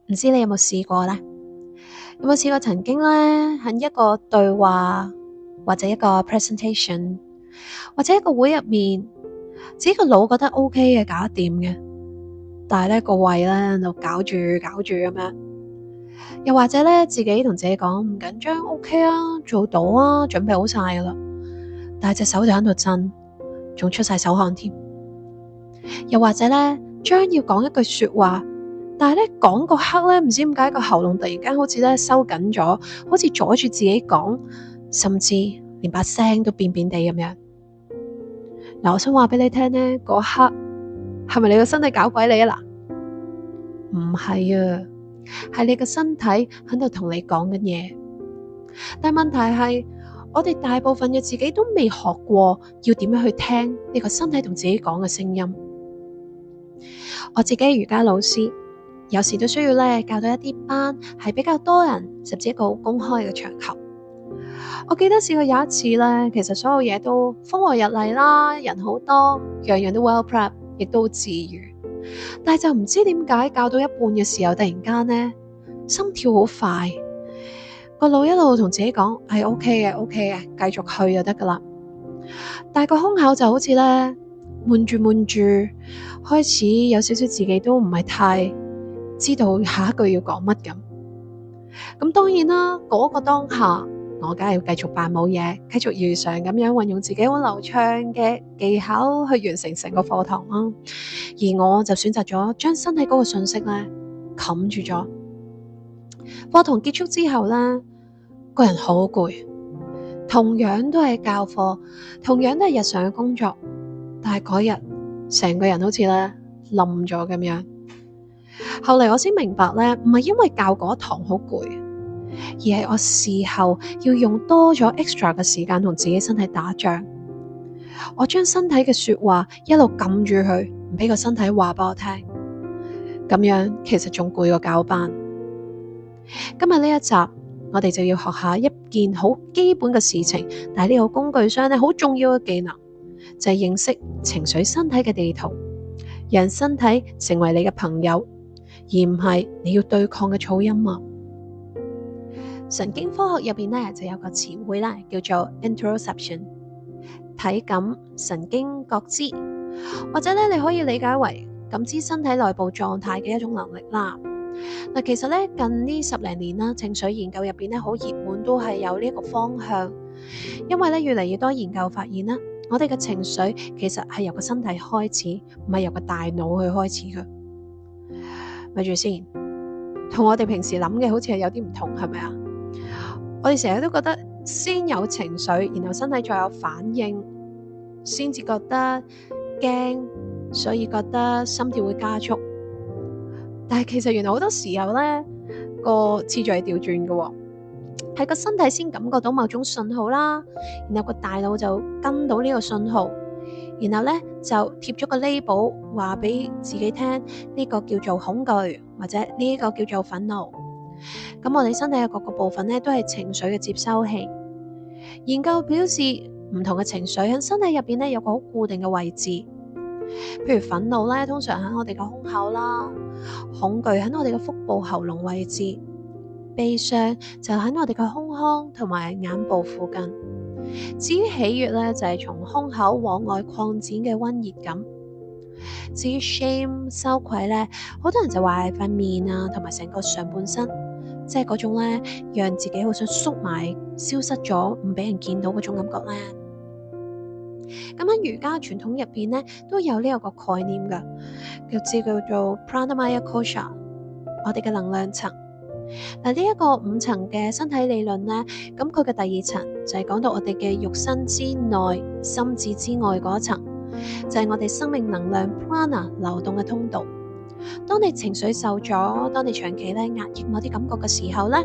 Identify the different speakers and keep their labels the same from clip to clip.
Speaker 1: 唔知你有冇試過呢？有冇試過曾經呢，喺一個對話或者一個 presentation 或者一個會入面，自己個腦覺得 OK 嘅，搞得掂嘅，但係呢個胃呢就搞住咁樣，又或者呢，自己同自己講唔緊張 OK 啊，做到啊，準備好晒㗎啦，但係隻手就喺度震，仲出晒手汗添。又或者呢，將要講一句說話，但係咧講個刻咧，唔知點解個喉嚨突然間好似咧收緊咗，好似阻住自己講，甚至連把聲都變變地咁樣。嗱，我想話俾你聽呢，嗰刻係咪你個身體搞鬼你啊？嗱，唔係啊，係你個身體喺度同你講緊嘢。但係問題係，我哋大部分嘅自己都未學過要點樣去聽呢個身體同自己講嘅聲音。我自己瑜伽老師。有時都需要咧教到一啲班係比較多人，甚至一個好公開嘅場合。我記得試過有一次咧，其實所有嘢都風和日麗啦，人好多，樣樣都 well prep， 亦都好自如。但係就唔知點解教到一半嘅時候，突然間咧心跳好快，個腦一路同自己講係 OK 嘅，OK 嘅，繼續去就得噶啦。但係個胸口就好似咧悶住，開始有少少自己都唔係太知道下一句要講乜咁。咁當然啦，嗰個當下我梗係要繼續扮冇嘢，繼續如常咁樣運用自己好流暢嘅技巧去完成成個課堂啦。而我就選擇咗將身體嗰個信息咧冚住咗。課堂結束之後咧，個人好攰，同樣都係教課，同樣都係日常嘅工作，但係嗰日成個人好似咧冧咗咁樣。後嚟我先明白咧，唔係因為教嗰堂好攰，而係我事後要用多咗 extra 嘅時間同自己身體打仗。我將身體嘅說話一路撳住佢，唔俾個身體話俾我聽。咁樣其實仲攰過教班。今日呢一集，我哋就要學下一件好基本嘅事情，但係呢個工具箱咧好重要嘅技能，就係認識情緒身體嘅地圖，讓身體成為你嘅朋友，而唔係你要對抗嘅噪音啊！神經科學入邊咧就有個詞彙啦，叫做 interoception， 體感神經覺知，或者咧你可以理解為感知身體內部狀態嘅一種能力啦。嗱，其實咧近呢10零年啦，情緒研究入邊咧好熱門，都係有呢一個方向，因為咧越嚟越多研究發現啦，我哋嘅情緒其實係由個身體開始，唔係由個大腦去開始嘅。咪住先，同我哋平時諗嘅好似係有啲唔同，係咪啊？我哋成日都覺得先有情緒，然後身體再有反應，先至覺得驚，所以覺得心跳會加速。但係其實原來好多時候咧，個次序係調轉嘅，係個身體先感覺到某種信號啦，然後個大腦就跟到呢個信號，然後咧就貼咗個 label 話俾自己聽，呢個叫做恐懼，或者呢個叫做憤怒。咁我哋身體嘅各個部分咧都係情緒嘅接收器。研究表示，唔同嘅情緒喺身體入邊咧有個好固定嘅位置。譬如憤怒咧，通常喺我哋嘅胸口啦；恐懼喺我哋嘅腹部喉嚨位置；悲傷就喺我哋嘅胸腔同埋眼部附近。至於喜悅咧，就係從胸口往外擴展嘅溫熱感。至於 shame 羞愧咧，好多人就話係塊面啊，同埋成個上半身，即係嗰種咧，讓自己好想縮埋、消失咗，唔俾人見到嗰種感覺咧。咁喺瑜伽傳統入邊咧，都有呢個概念噶，叫做 Pranamaya Kosha， 我哋嘅能量層。嗱，呢一個5層嘅身體理論咧，咁佢嘅第2層就係講到我哋嘅肉身之內、心智之外嗰一層，就係我哋生命能量 Prana 流動嘅通道。當你情緒受阻，當你長期咧壓抑某啲感覺嘅時候咧，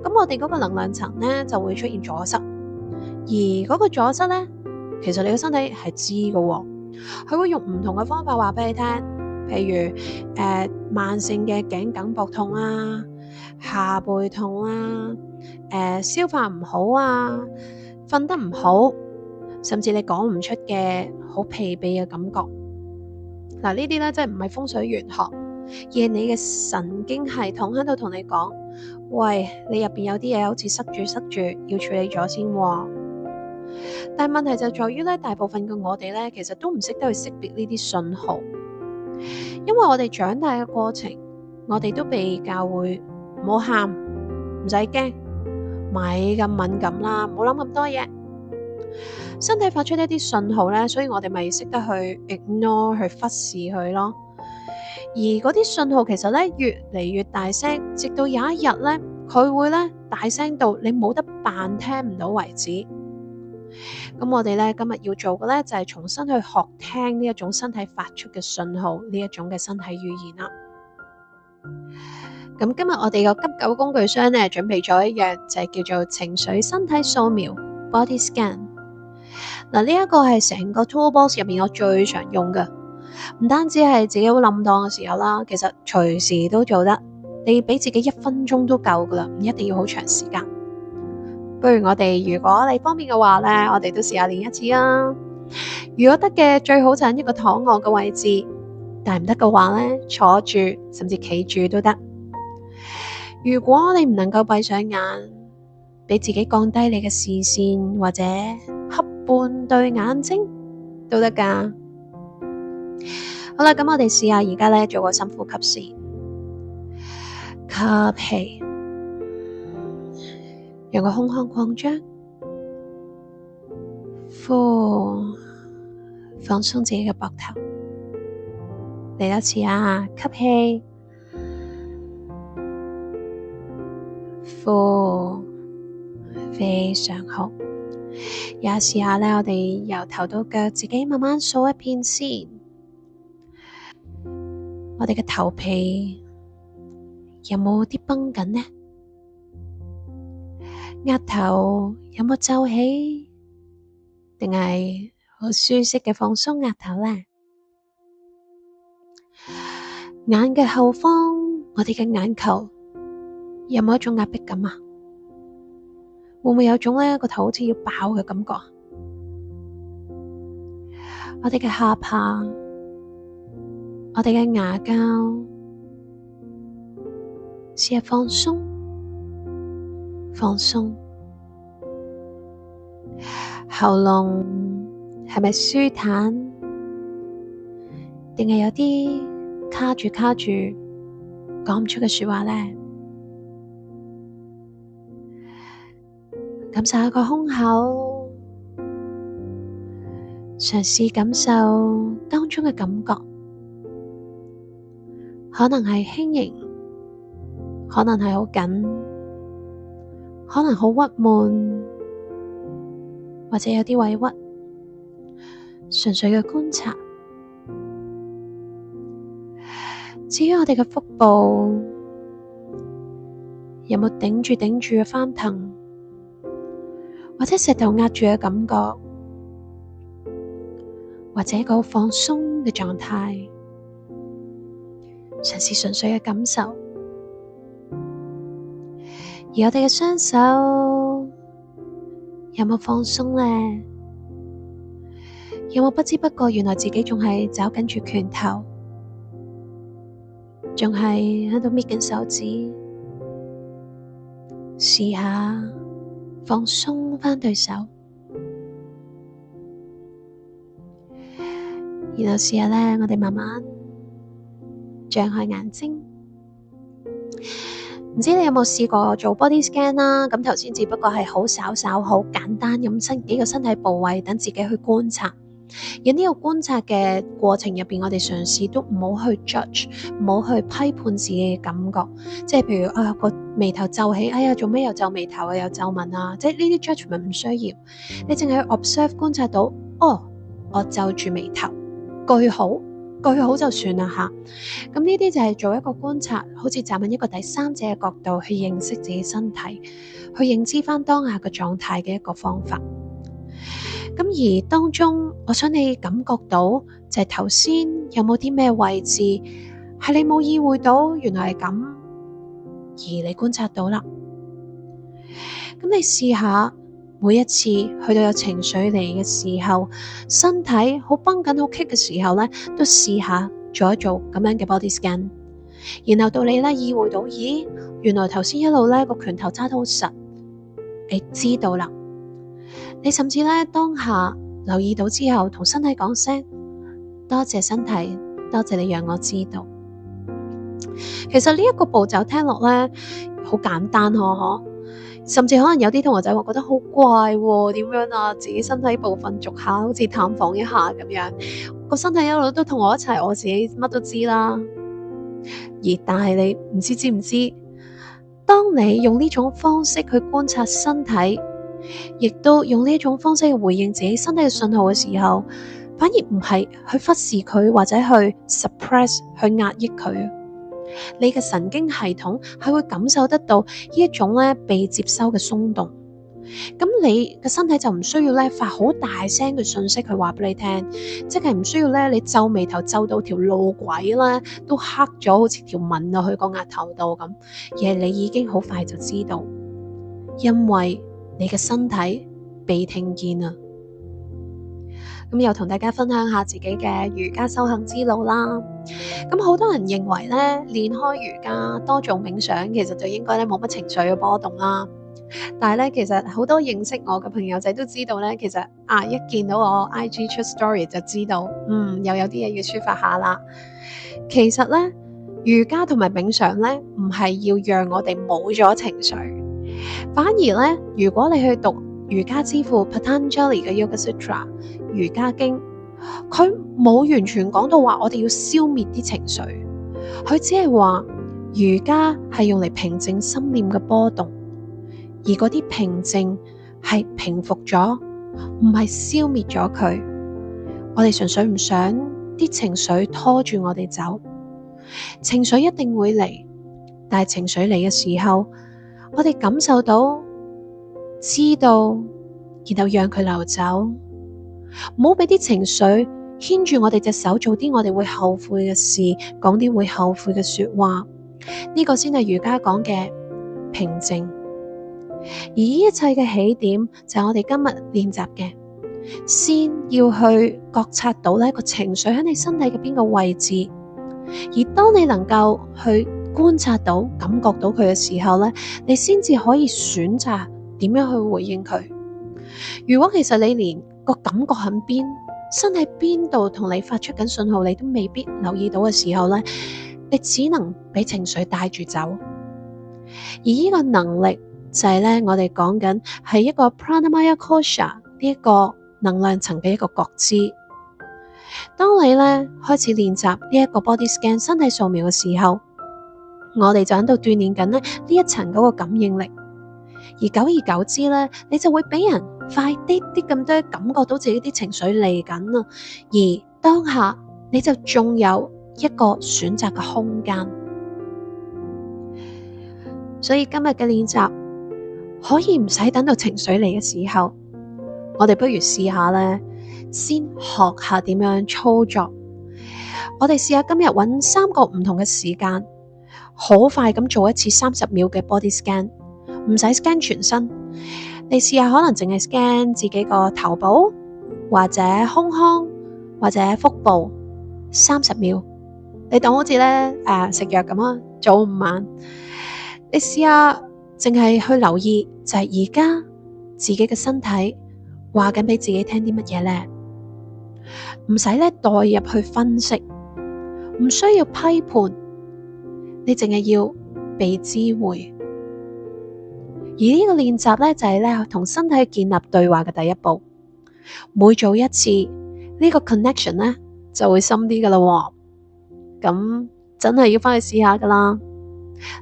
Speaker 1: 咁我哋嗰個能量層咧就會出現阻塞，而嗰個阻塞咧，其實你嘅身體係知嘅喎，佢會用唔同嘅方法話俾你聽，譬如慢性嘅頸梗膊痛啊、下背痛啊、消化唔好啊、瞓得唔好，甚至你講唔出嘅好疲憊嘅感覺。嗱，呢啲咧真係唔係風水玄學，而係你嘅神經系統喺度同你講，喂，你入邊有啲嘢好似塞住，要處理咗先喎。但係問題就在於咧，大部分嘅我哋咧，其實都唔識得去識別呢啲信號，因為我哋長大嘅過程，我哋都被教會唔好喊，唔使驚，咪咁敏感啦，唔好諗咁多嘢。身體發出一啲信號咧，所以我哋咪識得去 ignore 去忽視佢咯。而嗰啲信號其實咧越嚟越大聲，直到有一日咧，佢會咧大聲到你冇得扮聽唔到為止。咁我哋咧今日要做嘅咧就係重新去學聽呢一種身體發出嘅信號，呢一種嘅身體語言啦。咁今日我哋個急救工具箱咧準備咗一樣就係叫做情緒身體掃描 Body Scan。嗱，呢一個係成個 Toolbox 入面我最常用嘅，唔單止係自己好冧檔嘅時候啦，其實隨時都做得。你俾自己1分鐘都夠噶啦，唔一定要好長時間。不如我哋，如果你方便嘅話咧，我哋都試下練一次啊。如果得嘅，最好就喺一個躺臥嘅位置，但係唔得嘅話咧，坐住甚至企住都得。如果你唔能夠閉上眼，俾自己降低你嘅視線，或者合半對眼睛都得噶。好啦，咁我哋試下而家咧做個深呼吸先，吸氣，讓個胸腔擴張，呼，放鬆自己嘅膊頭。嚟多次啊，吸氣，呼，非常好。也試下咧，我哋由頭到腳自己慢慢數一遍先。我哋嘅頭皮有冇啲繃緊呢？額頭有冇皺起，定係好舒適嘅放鬆額頭呢？眼嘅後方，我哋嘅眼球有冇一種壓迫感啊？會唔會有種呢個頭好似要爆嘅感覺？我哋嘅下巴，我哋嘅牙膠，試下放鬆，放鬆。喉嚨係咪舒坦？定係有啲卡住，講唔出嘅說話呢？感受下個胸口，嘗試感受當中嘅感覺，可能係輕盈，可能係好緊，可能好鬱悶，或者有啲委屈，純粹嘅觀察。至於我哋嘅腹部，有冇頂住嘅翻騰，或者石頭壓住嘅感覺，或者一個放鬆嘅狀態，嘗試純粹嘅感受。而我哋嘅雙手有冇放鬆呢？有冇不知不覺原來自己仲係抓緊住拳頭，仲係喺度搣緊手指？試下放鬆返對手，然後試下咧，我哋慢慢張開眼睛。唔知你有冇試過做 body scan 啦？咁頭先只不過係好稍好簡單咁幾個身體部位，等自己去觀察。而呢個觀察嘅過程入邊，我哋嘗試都唔好去 judge，唔好去批判自己嘅感覺。即係譬如啊，個眉頭皺起，哎呀，做咩又皺眉頭啊，又皺紋啊？即係呢啲 judgment 唔需要，你淨係去 observe 觀察到，哦，我皺住眉頭，句號就算啦吓。咁呢啲就係做一個觀察，好似站喺一個第三者嘅角度去認識自己身體，去認知翻當下嘅狀態嘅一個方法。咁而當中，我想你感覺到就係頭先有冇啲咩位置係你冇意會到，原來係咁，而你觀察到啦。咁你試下每一次去到有情緒嚟嘅時候，身體好繃緊好棘嘅時候咧，都試下做一做咁樣嘅 body scan，然後到你咧意會到，咦，原來頭先一路咧個拳頭揸得好實，你知道啦。你甚至咧當下留意到之後，同身體講聲多謝身體，多謝你讓我知道。其實呢一個步驟聽落咧好簡單嗬，甚至可能有啲同學仔話覺得好怪喎，點樣啊？自己身體部分逐下，好似探訪一下咁樣，個身體一路都同我一齊，我自己乜都知啦。但係你唔知唔知，當你用呢種方式去觀察身體，亦都用呢種方式去回應自己身體嘅信號嘅時候，反而唔係去忽視佢或者去 suppress 去壓抑佢。你嘅神經系統係會感受得到呢一種咧被接收嘅鬆動，咁你嘅身體就唔需要咧發好大聲嘅訊息去話俾你聽，即係唔需要咧你皺眉頭皺到條路軌咧都黑咗，好似條紋落去個額頭度咁，而係你已經好快就知道，因為你嘅身體被聽見啊。咁又同大家分享下自己嘅瑜伽修行之路啦。咁好多人認為咧練開瑜伽多做冥想，其實就應該咧冇乜情緒嘅波動啦。但係咧，其實好多認識我嘅朋友仔都知道咧，其實一見到我 IG 出 story 就知道，又有啲嘢要抒發下啦。其實咧，瑜伽同埋冥想咧，唔係要讓我哋冇咗情緒，反而咧，如果你去讀瑜伽之父 Patanjali 嘅 Yoga Sutra 瑜伽經，佢冇完全講到話我哋要消滅啲情緒，佢只係話瑜伽係用嚟平靜心念嘅波動。而嗰啲平靜係平復咗，唔係消滅咗佢。我哋純粹唔想啲情緒拖住我哋走，情緒一定會嚟，但係情緒嚟嘅時候，我哋感受到、知道，然後讓佢流走，唔好俾啲情緒牽住我哋隻手，做啲我哋會後悔嘅事，講啲會後悔嘅說話。呢個先係瑜伽講嘅平靜。而呢一切嘅起點就係我哋今日練習嘅，先要去覺察到呢個情緒喺你身體嘅邊個位置，而當你能夠去觀察到、感覺到佢嘅時候呢，你先至可以選擇點樣去回應佢。如果其實你連個感覺喺邊、身體邊度同你發出緊信號，你都未必留意到嘅時候呢，你只能俾情緒帶住走。而呢個能力就係咧，我哋講緊係一個 Pranamaya Kosha 呢一個能量層嘅一個覺知。當你咧開始練習呢一個 body scan 身體掃描嘅時候，我哋就喺度鍛煉緊咧呢一層嗰個感應力。而久而久之咧，你就會俾人快啲咁多感覺到自己啲情緒嚟緊啦。而當下你就仲有一個選擇嘅空間。所以今日嘅練習，可以唔使等到情緒嚟嘅時候，我哋不如試下咧，先學下點樣操作。我哋試下今日揾3個唔同嘅時間，好快咁做一次30秒嘅 body scan， 唔使 scan 全身。你試下可能淨係 scan 自己個頭部，或者胸腔，或者腹部，30秒。你當好似咧食藥咁啊，早午晚。你試下淨係去留意，就係而家自己嘅身體話緊俾自己聽啲乜嘢咧，唔使咧代入去分析，唔需要批判，你淨係要被知會。而呢個練習咧就係咧同身體建立對話嘅第一步，每做一次呢個 connection 咧就會深啲噶啦。咁真係要返去試下噶啦。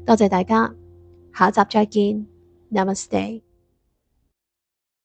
Speaker 1: 多謝大家，下一集再見，Namaste。